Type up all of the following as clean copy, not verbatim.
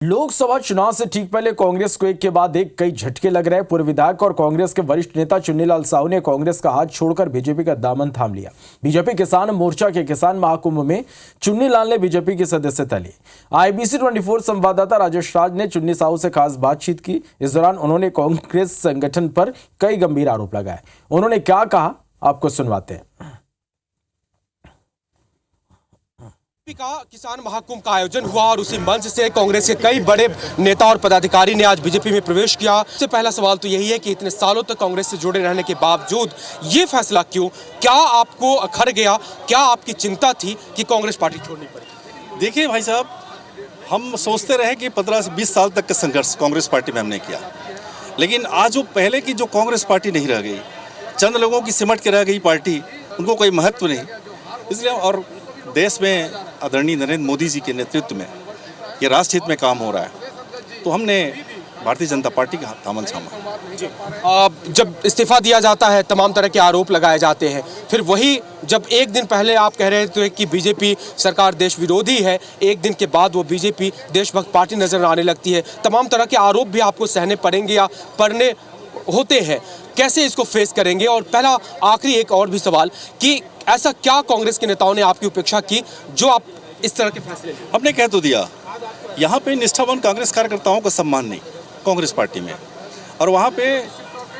लोकसभा चुनाव से ठीक पहले कांग्रेस को एक के बाद एक कई झटके लग रहे हैं। पूर्व विधायक और कांग्रेस के वरिष्ठ नेता चुन्नीलाल साहू ने कांग्रेस का हाथ छोड़कर बीजेपी का दामन थाम लिया। बीजेपी किसान मोर्चा के किसान महाकुंभ में चुन्नीलाल ने बीजेपी की सदस्यता ली। आईबीसी 24 संवाददाता राजेश राज ने चुन्नी साहू से खास बातचीत की। इस दौरान उन्होंने कांग्रेस संगठन पर कई गंभीर आरोप लगाए। उन्होंने क्या कहा, आपको सुनवाते हैं। का किसान महाकुंभ का आयोजन हुआ और उसी मंच से कांग्रेस के कई बड़े नेता और पदाधिकारी ने आज बीजेपी में प्रवेश किया। सबसे पहला सवाल तो यही है कि इतने सालों तक कांग्रेस से जुड़े रहने के बावजूद ये फैसला क्यों? क्या आपको अखर गया? क्या आपकी चिंता थी कि कांग्रेस पार्टी छोड़नी पड़ी? देखिए भाई साहब, हम सोचते रहे कि 15 से 20 साल तक का संघर्ष कांग्रेस पार्टी में हमने किया, लेकिन आज वो पहले की जो कांग्रेस पार्टी नहीं रह गई, चंद लोगों की सिमट के रह गई पार्टी, उनको कोई महत्व नहीं। इसलिए और देश में आदरणीय नरेंद्र मोदी जी के नेतृत्व में ये राष्ट्र हित में काम हो रहा है, तो हमने भारतीय जनता पार्टी का दामन थामा। जब इस्तीफा दिया जाता है, तमाम तरह के आरोप लगाए जाते हैं, फिर वही जब एक दिन पहले आप कह रहे थे कि बीजेपी सरकार देश विरोधी है, एक दिन के बाद वो बीजेपी देशभक्त पार्टी नजर आने लगती है। तमाम तरह के आरोप भी आपको सहने पड़ेंगे या पड़ने होते हैं, कैसे इसको फेस करेंगे? और पहला आखिरी एक और भी सवाल कि ऐसा क्या कांग्रेस के नेताओं ने आपकी उपेक्षा की जो आप इस तरह के फैसले लें? हमने कह तो दिया, यहाँ पे निष्ठावान कांग्रेस कार्यकर्ताओं का सम्मान नहीं कांग्रेस पार्टी में, और वहाँ पे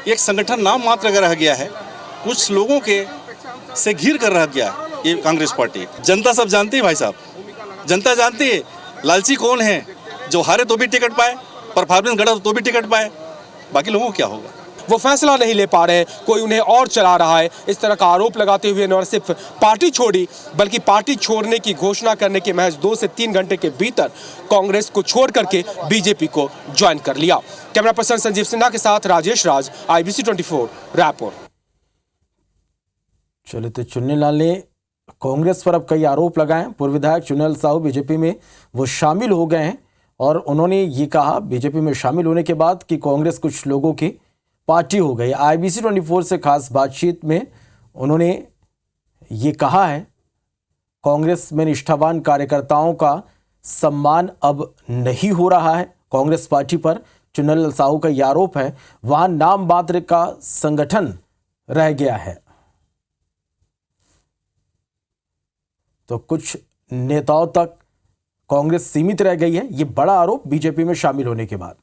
एक संगठन नाम मात्र का रह गया है, कुछ लोगों के से घिर कर रह गया ये कांग्रेस पार्टी। जनता सब जानती है भाई साहब, जनता जानती है लालची कौन है, जो हारे तो भी टिकट पाए, परफॉर्मेंस गड़ा तो भी टिकट पाए, बाकी लोगों को क्या होगा। वो फैसला नहीं ले पा रहे, कोई उन्हें और चला रहा है, इस तरह का आरोप लगाते हुए न सिर्फ पार्टी छोड़ी बल्कि पार्टी छोड़ने की घोषणा करने के महज 2 से 3 घंटे के भीतर कांग्रेस को छोड़ करके बीजेपी को ज्वाइन कर लिया। कैमरा पर्सन संजीव सिन्हा के साथ राजेश राज, आईबीसी 24 रायपुर। चलिए, तो चुन्नीलाल ने कांग्रेस पर अब कई आरोप लगाए। पूर्व विधायक चुन्नीलाल साहू बीजेपी में वो शामिल हो गए हैं और उन्होंने ये कहा बीजेपी में शामिल होने के बाद कि कांग्रेस कुछ लोगों की पार्टी हो गई। आईबीसी 24 से खास बातचीत में उन्होंने ये कहा है, कांग्रेस में निष्ठावान कार्यकर्ताओं का सम्मान अब नहीं हो रहा है। कांग्रेस पार्टी पर चुन्नीलाल साहू का यह आरोप है, वहां नाम मात्र का संगठन रह गया है। तो कुछ नेताओं तक कांग्रेस सीमित रह गई है। ये बड़ा आरोप बीजेपी में शामिल होने के बाद।